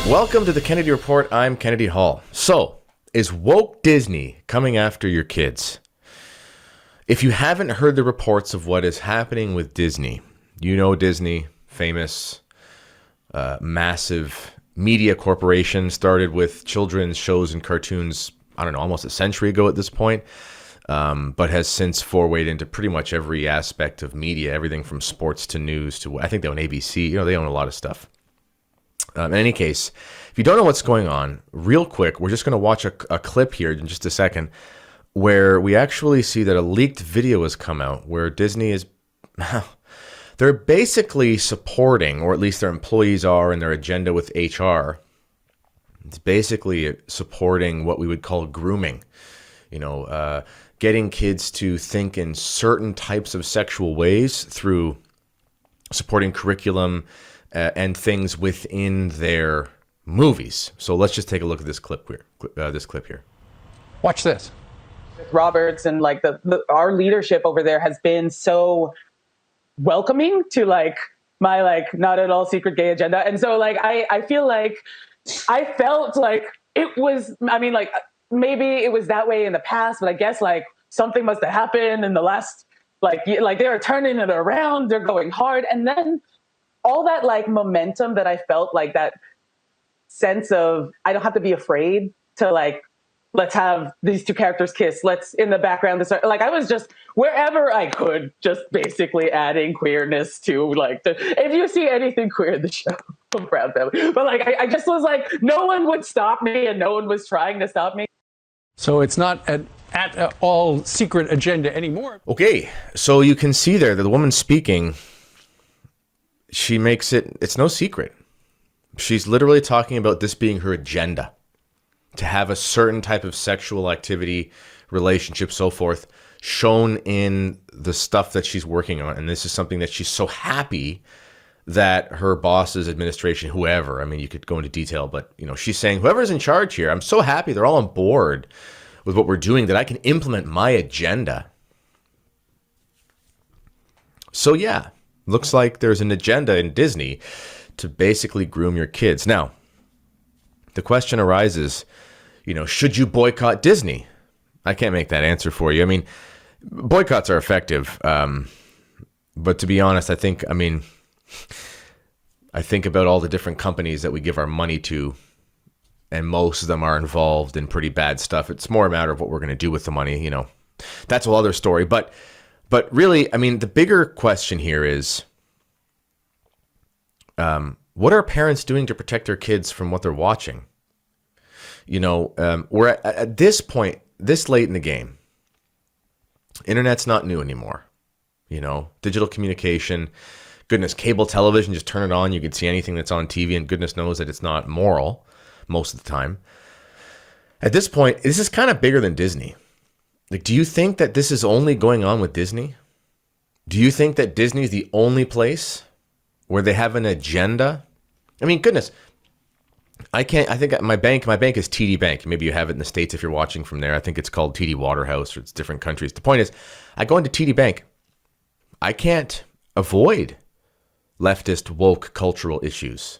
Welcome to the Kennedy Report. I'm Kennedy Hall. So, is woke Disney coming after your kids? If you haven't heard the reports of what is happening with Disney, you know Disney, famous, massive media corporation, started with children's shows and cartoons, I don't know, almost a century ago at this point, but has since forayed into pretty much every aspect of media, everything from sports to news to, I think they own ABC, they own a lot of stuff. In any case, if you don't know what's going on, real quick, we're just going to watch a clip here in just a second where we actually see that a leaked video has come out where Disney is, they're basically supporting, or at least their employees are in their agenda with HR. It's basically supporting what we would call grooming, getting kids to think in certain types of sexual ways through supporting curriculum and things within their movies. So let's just take a look at this clip here. Watch this. Roberts and our leadership over there has been so welcoming to my not at all secret gay agenda. And so I feel like I felt like it was, maybe it was that way in the past, but I guess something must have happened in the last, they're turning it around, they're going hard. And then all that momentum that I felt, that sense of, I don't have to be afraid to let's have these two characters kiss. Let's in the background. I was just wherever I could, just basically adding queerness to if you see anything queer in the show, I'm proud family. But I just was no one would stop me and no one was trying to stop me. So it's not at all secret agenda anymore. Okay, so you can see there that the woman speaking, she makes it's no secret. She's literally talking about this being her agenda, to have a certain type of sexual activity, relationship, so forth, shown in the stuff that she's working on. And this is something that she's so happy that her boss's administration, whoever, you could go into detail, but she's saying, whoever's in charge here, I'm so happy they're all on board with what we're doing that I can implement my agenda. So yeah, looks like there's an agenda in Disney to basically groom your kids. Now, the question arises, should you boycott Disney? I can't make that answer for you. Boycotts are effective. But to be honest, I think about all the different companies that we give our money to, and most of them are involved in pretty bad stuff. It's more a matter of what we're going to do with the money. That's a whole other story. But really, the bigger question here is, what are parents doing to protect their kids from what they're watching? We're at this point, this late in the game, internet's not new anymore. Digital communication, goodness, cable television, just turn it on. You can see anything that's on TV, and goodness knows that it's not moral most of the time. At this point, this is kind of bigger than Disney. Do you think that this is only going on with Disney? Do you think that Disney is the only place where they have an agenda? Goodness, I think my bank is TD Bank. Maybe you have it in the States if you're watching from there. I think it's called TD Waterhouse, or it's different countries. The point is, I go into TD Bank. I can't avoid leftist woke cultural issues.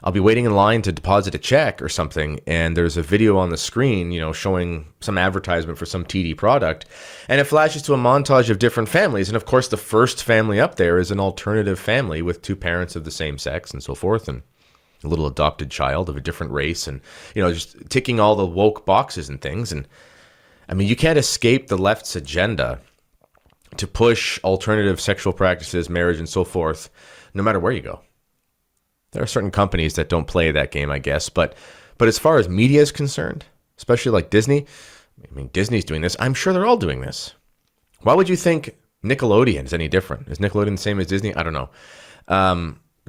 I'll be waiting in line to deposit a check or something, and there's a video on the screen, showing some advertisement for some TD product, and it flashes to a montage of different families. And of course, the first family up there is an alternative family with two parents of the same sex and so forth, and a little adopted child of a different race, and just ticking all the woke boxes and things. And you can't escape the left's agenda to push alternative sexual practices, marriage, and so forth, no matter where you go. There are certain companies that don't play that game, I guess, but as far as media is concerned, especially like Disney, Disney's doing this. I'm sure they're all doing this. Why would you think Nickelodeon is any different? Is Nickelodeon the same as Disney? I don't know.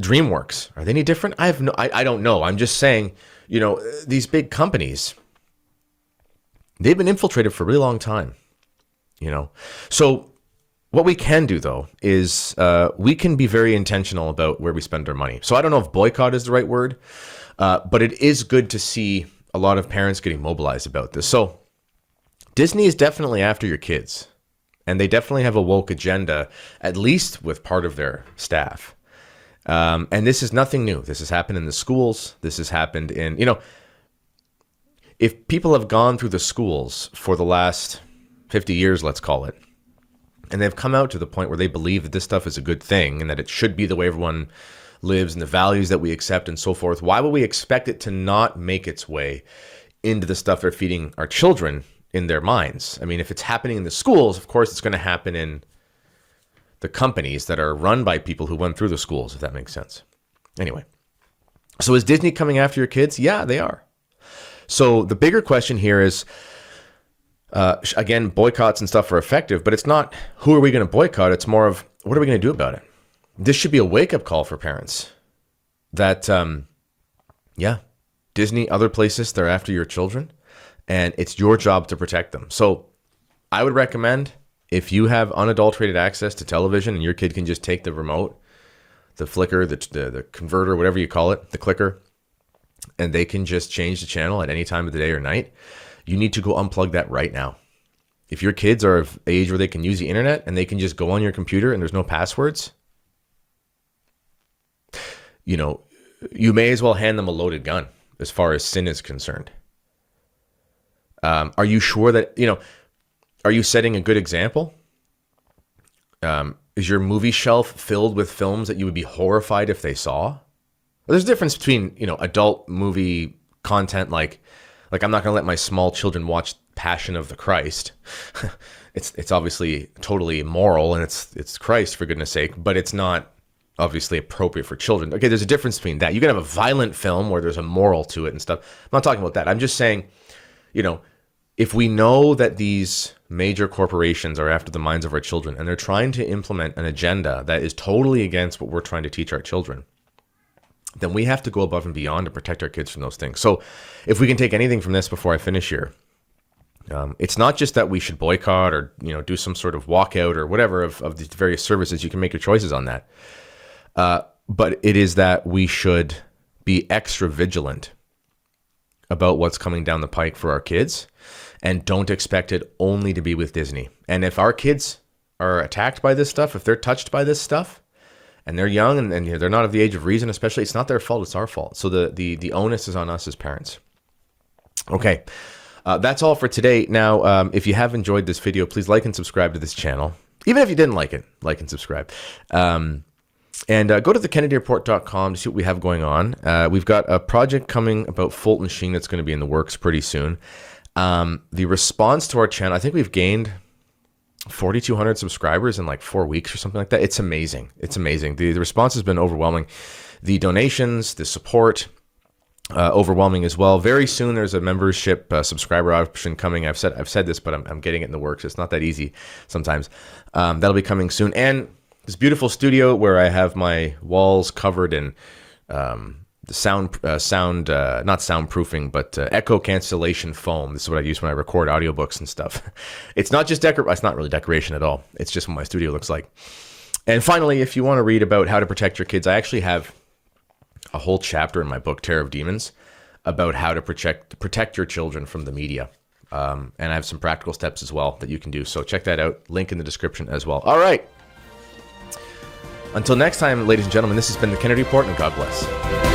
DreamWorks, are they any different? I don't know. I'm just saying, these big companies, they've been infiltrated for a really long time, So what we can do, though, is we can be very intentional about where we spend our money. So I don't know if boycott is the right word, but it is good to see a lot of parents getting mobilized about this. So Disney is definitely after your kids, and they definitely have a woke agenda, at least with part of their staff. And this is nothing new. This has happened in the schools. This has happened in, if people have gone through the schools for the last 50 years, let's call it, and they've come out to the point where they believe that this stuff is a good thing and that it should be the way everyone lives and the values that we accept and so forth, why would we expect it to not make its way into the stuff they're feeding our children in their minds? I mean, if it's happening in the schools, of course, it's going to happen in the companies that are run by people who went through the schools, if that makes sense. Anyway, so is Disney coming after your kids? Yeah, they are. So the bigger question here is, again, boycotts and stuff are effective, but it's not who are we going to boycott? It's more of what are we going to do about it? This should be a wake-up call for parents that, Disney, other places, they're after your children, and it's your job to protect them. So I would recommend, if you have unadulterated access to television and your kid can just take the remote, the flicker, the converter, whatever you call it, the clicker, and they can just change the channel at any time of the day or night, you need to go unplug that right now. If your kids are of age where they can use the internet and they can just go on your computer and there's no passwords, you may as well hand them a loaded gun as far as sin is concerned. Are you sure that, are you setting a good example? Is your movie shelf filled with films that you would be horrified if they saw? There's a difference between, adult movie content like I'm not going to let my small children watch Passion of the Christ. It's obviously totally immoral and it's Christ, for goodness sake, but it's not obviously appropriate for children. Okay, there's a difference between that. You can have a violent film where there's a moral to it and stuff. I'm not talking about that. I'm just saying, if we know that these major corporations are after the minds of our children and they're trying to implement an agenda that is totally against what we're trying to teach our children, then we have to go above and beyond to protect our kids from those things. So if we can take anything from this before I finish here, it's not just that we should boycott or, do some sort of walkout or whatever of these various services. You can make your choices on that. But it is that we should be extra vigilant about what's coming down the pike for our kids and don't expect it only to be with Disney. And if our kids are attacked by this stuff, if they're touched by this stuff, and they're young and they're not of the age of reason, especially, it's not their fault, it's our fault. So the onus is on us as parents. Okay, that's all for today. Now, if you have enjoyed this video, please like and subscribe to this channel. Even if you didn't like it, like and subscribe. And go to theKennedyReport.com to see what we have going on. We've got a project coming about Fulton Sheen that's going to be in the works pretty soon. The response to our channel, I think we've gained 4,200 subscribers in like 4 weeks or something like that. It's amazing. It's amazing. The response has been overwhelming. The donations, the support, overwhelming as well. Very soon there's a membership subscriber option coming. I've said this, but I'm getting it in the works. It's not that easy sometimes. That'll be coming soon. And this beautiful studio where I have my walls covered in the sound, not soundproofing, but echo cancellation foam. This is what I use when I record audiobooks and stuff. It's not just it's not really decoration at all. It's just what my studio looks like. And finally, if you want to read about how to protect your kids, I actually have a whole chapter in my book, Terror of Demons, about how to protect your children from the media. And I have some practical steps as well that you can do. So check that out. Link in the description as well. All right. Until next time, ladies and gentlemen, this has been the Kennedy Report, and God bless.